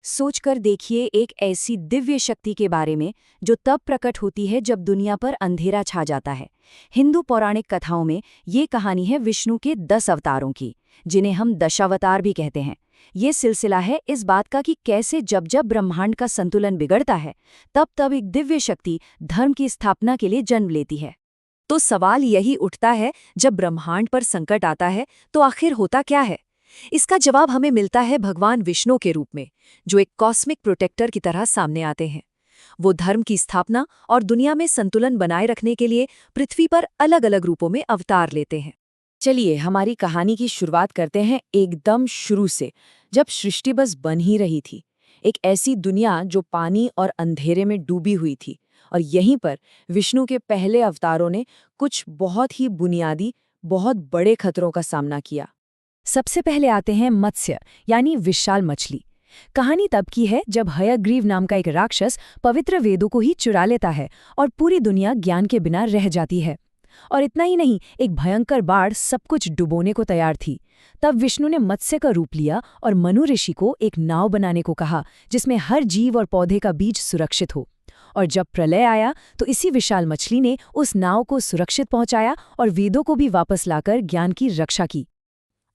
सोचकर देखिए एक ऐसी दिव्य शक्ति के बारे में जो तब प्रकट होती है जब दुनिया पर अंधेरा छा जाता है। हिंदू पौराणिक कथाओं में ये कहानी है विष्णु के 10 अवतारों की, जिन्हें हम दशावतार भी कहते हैं। ये सिलसिला है इस बात का कि कैसे जब जब ब्रह्मांड का संतुलन बिगड़ता है, तब तब एक दिव्य शक्ति धर्म की स्थापना के लिए जन्म लेती है। तो सवाल यही उठता है, जब ब्रह्मांड पर संकट आता है तो आखिर होता क्या है? इसका जवाब हमें मिलता है भगवान विष्णु के रूप में, जो एक कॉस्मिक प्रोटेक्टर की तरह सामने आते हैं। वो धर्म की स्थापना और दुनिया में संतुलन बनाए रखने के लिए पृथ्वी पर अलग अलग रूपों में अवतार लेते हैं। चलिए हमारी कहानी की शुरुआत करते हैं एकदम शुरू से, जब सृष्टि बस बन ही रही थी। एक ऐसी दुनिया जो पानी और अंधेरे में डूबी हुई थी, और यहीं पर विष्णु के पहले अवतारों ने कुछ बहुत ही बुनियादी, बहुत बड़े खतरों का सामना किया। सबसे पहले आते हैं मत्स्य यानी विशाल मछली। कहानी तब की है जब हयग्रीव नाम का एक राक्षस पवित्र वेदों को ही चुरा लेता है और पूरी दुनिया ज्ञान के बिना रह जाती है। और इतना ही नहीं, एक भयंकर बाढ़ सब कुछ डुबोने को तैयार थी। तब विष्णु ने मत्स्य का रूप लिया और मनु ऋषि को एक नाव बनाने को कहा, जिसमें हर जीव और पौधे का बीज सुरक्षित हो। और जब प्रलय आया तो इसी विशाल मछली ने उस नाव को सुरक्षित पहुंचाया और वेदों को भी वापस लाकर ज्ञान की रक्षा की।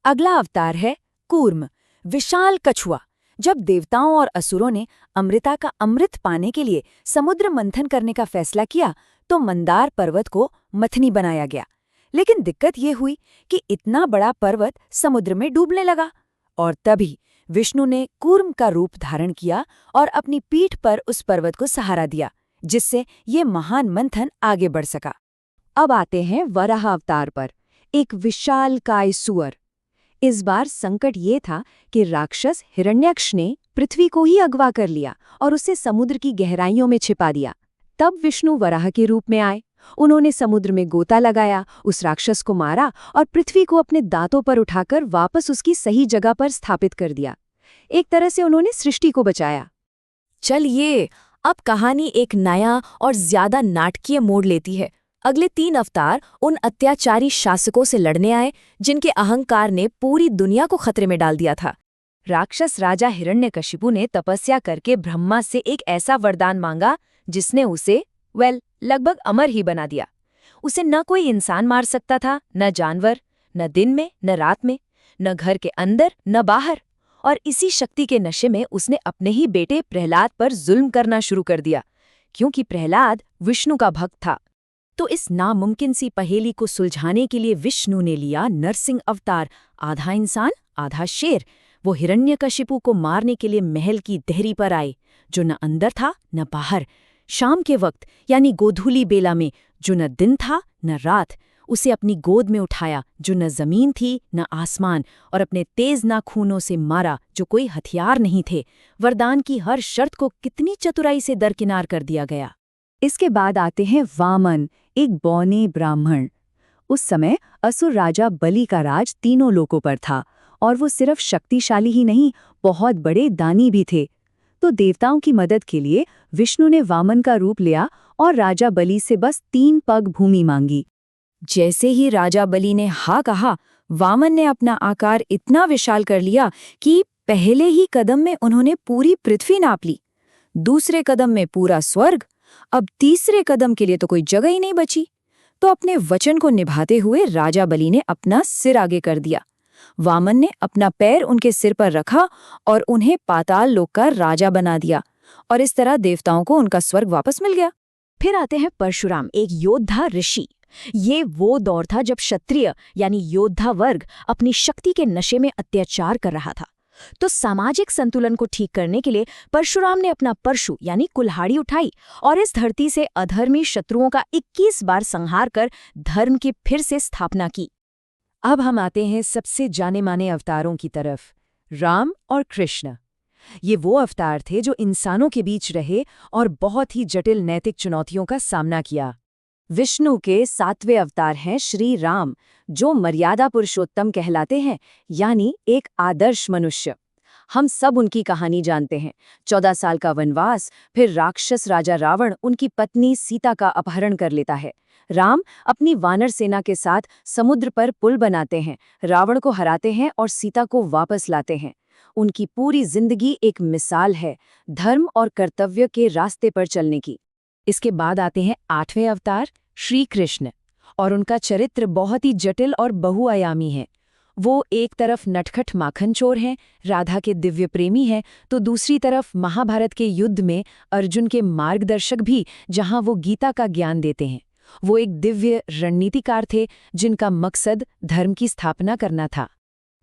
अगला अवतार है कूर्म, विशाल कछुआ। जब देवताओं और असुरों ने अमृता का अमृत पाने के लिए समुद्र मंथन करने का फैसला किया, तो मंदार पर्वत को मथनी बनाया गया। लेकिन दिक्कत ये हुई कि इतना बड़ा पर्वत समुद्र में डूबने लगा, और तभी विष्णु ने कूर्म का रूप धारण किया और अपनी पीठ पर उस पर्वत को सहारा दिया, जिससे ये महान मंथन आगे बढ़ सका। अब आते हैं वराह अवतार पर, एक विशालकाय सुअर। इस बार संकट ये था कि राक्षस हिरण्यक्ष ने पृथ्वी को ही अगवा कर लिया और उसे समुद्र की गहराइयों में छिपा दिया। तब विष्णु वराह के रूप में आए। उन्होंने समुद्र में गोता लगाया, उस राक्षस को मारा और पृथ्वी को अपने दांतों पर उठाकर वापस उसकी सही जगह पर स्थापित कर दिया। एक तरह से उन्होंने सृष्टि को बचाया। चलिए अब कहानी एक नया और ज्यादा नाटकीय मोड़ लेती है। अगले 3 अवतार उन अत्याचारी शासकों से लड़ने आए जिनके अहंकार ने पूरी दुनिया को खतरे में डाल दिया था। राक्षस राजा हिरण्यकशिपु ने तपस्या करके ब्रह्मा से एक ऐसा वरदान मांगा जिसने उसे लगभग अमर ही बना दिया। उसे न कोई इंसान मार सकता था, न जानवर, न दिन में न रात में, न घर के अंदर न बाहर। और इसी शक्ति के नशे में उसने अपने ही बेटे प्रहलाद पर जुल्म करना शुरू कर दिया, क्योंकि प्रहलाद विष्णु का भक्त था। तो इस नामुमकिन सी पहेली को सुलझाने के लिए विष्णु ने लिया नरसिंह अवतार, आधा इंसान आधा शेर। वो हिरण्यकशिपु को मारने के लिए महल की देहरी पर आए, जो न अंदर था न बाहर। शाम के वक्त यानी गोधूली बेला में, जो न दिन था न रात, उसे अपनी गोद में उठाया, जो न जमीन थी न आसमान, और अपने तेज नाखूनों से मारा, जो कोई हथियार नहीं थे। वरदान की हर शर्त को कितनी चतुराई से दरकिनार कर दिया गया। इसके बाद आते हैं वामन, एक बौने ब्राह्मण। उस समय असुर राजा बलि का राज तीनों लोकों पर था, और वो सिर्फ शक्तिशाली ही नहीं, बहुत बड़े दानी भी थे। तो देवताओं की मदद के लिए विष्णु ने वामन का रूप लिया और राजा बलि से बस 3 पग भूमि मांगी। जैसे ही राजा बलि ने हाँ कहा, वामन ने अपना आकार इतना विशाल कर लिया कि पहले ही कदम में उन्होंने पूरी पृथ्वी नाप ली, दूसरे कदम में पूरा स्वर्ग, अब तीसरे कदम के लिए तो कोई जगह ही नहीं बची। तो अपने वचन को निभाते हुए राजा बलि ने अपना सिर आगे कर दिया। वामन ने अपना पैर उनके सिर पर रखा और उन्हें पाताल लोक का राजा बना दिया, और इस तरह देवताओं को उनका स्वर्ग वापस मिल गया। फिर आते हैं परशुराम, एक योद्धा ऋषि। ये वो दौर था जब क्षत्रिय यानी योद्धा वर्ग अपनी शक्ति के नशे में अत्याचार कर रहा था। तो सामाजिक संतुलन को ठीक करने के लिए परशुराम ने अपना परशु यानी कुल्हाड़ी उठाई और इस धरती से अधर्मी शत्रुओं का 21 बार संहार कर धर्म की फिर से स्थापना की। अब हम आते हैं सबसे जाने माने अवतारों की तरफ, राम और कृष्ण। ये वो अवतार थे जो इंसानों के बीच रहे और बहुत ही जटिल नैतिक चुनौतियों का सामना किया। विष्णु के 7वें अवतार हैं श्री राम, जो मर्यादा पुरुषोत्तम कहलाते हैं, यानी एक आदर्श मनुष्य। हम सब उनकी कहानी जानते हैं। 14 साल का वनवास, फिर राक्षस राजा रावण उनकी पत्नी सीता का अपहरण कर लेता है। राम अपनी वानर सेना के साथ समुद्र पर पुल बनाते हैं, रावण को हराते हैं और सीता को वापस लाते हैं। उनकी पूरी जिंदगी एक मिसाल है धर्म और कर्तव्य के रास्ते पर चलने की। इसके बाद आते हैं 8वें अवतार श्री कृष्ण, और उनका चरित्र बहुत ही जटिल और बहुआयामी है। वो एक तरफ नटखट माखन चोर हैं, राधा के दिव्य प्रेमी हैं, तो दूसरी तरफ महाभारत के युद्ध में अर्जुन के मार्गदर्शक भी, जहां वो गीता का ज्ञान देते हैं। वो एक दिव्य रणनीतिकार थे जिनका मकसद धर्म की स्थापना करना था।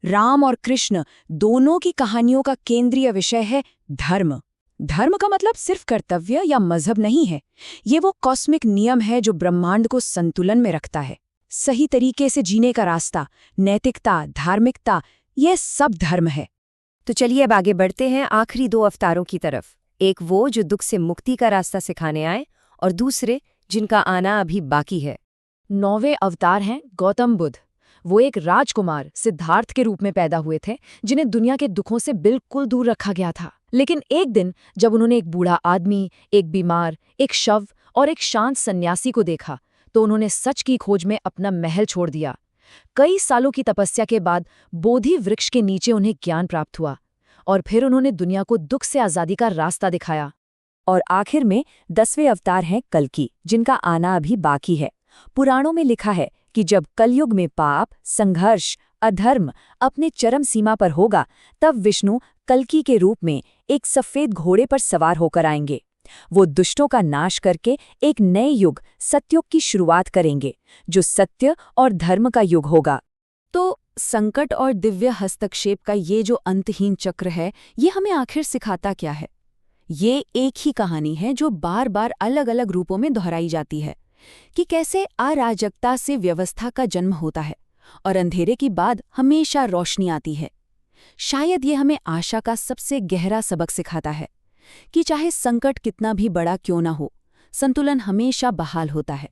राम और कृष्ण दोनों की कहानियों का केंद्रीय विषय है धर्म। धर्म का मतलब सिर्फ कर्तव्य या मजहब नहीं है, ये वो कॉस्मिक नियम है जो ब्रह्मांड को संतुलन में रखता है। सही तरीके से जीने का रास्ता, नैतिकता, धार्मिकता, ये सब धर्म है। तो चलिए अब आगे बढ़ते हैं आखिरी 2 अवतारों की तरफ। एक वो जो दुख से मुक्ति का रास्ता सिखाने आए, और दूसरे जिनका आना अभी बाकी है। 9वें अवतार हैं गौतम बुद्ध। वो एक राजकुमार सिद्धार्थ के रूप में पैदा हुए थे, जिन्हें दुनिया के दुखों से बिल्कुल दूर रखा गया था। लेकिन एक दिन जब उन्होंने एक बूढ़ा आदमी, एक बीमार, एक शव और एक शांत सन्यासी को देखा, तो उन्होंने सच की खोज में अपना महल छोड़ दिया। कई सालों की तपस्या के बाद बोधि वृक्ष के नीचे उन्हें ज्ञान प्राप्त हुआ, और फिर उन्होंने दुनिया को दुख से आज़ादी का रास्ता दिखाया। और आखिर में 10वें अवतार हैं कल्कि, जिनका आना अभी बाकी है। पुराणों में लिखा है कि जब कलयुग में पाप, संघर्ष, अधर्म अपने चरम सीमा पर होगा, तब विष्णु कल्कि के रूप में एक सफेद घोड़े पर सवार होकर आएंगे। वो दुष्टों का नाश करके एक नए युग, सतयुग की शुरुआत करेंगे, जो सत्य और धर्म का युग होगा। तो संकट और दिव्य हस्तक्षेप का ये जो अंतहीन चक्र है, ये हमें आखिर सिखाता क्या है? ये एक ही कहानी है जो बार बार अलग अलग रूपों में दोहराई जाती है, कि कैसे अराजकता से व्यवस्था का जन्म होता है और अंधेरे के बाद हमेशा रोशनी आती है। शायद ये हमें आशा का सबसे गहरा सबक सिखाता है कि चाहे संकट कितना भी बड़ा क्यों न हो, संतुलन हमेशा बहाल होता है।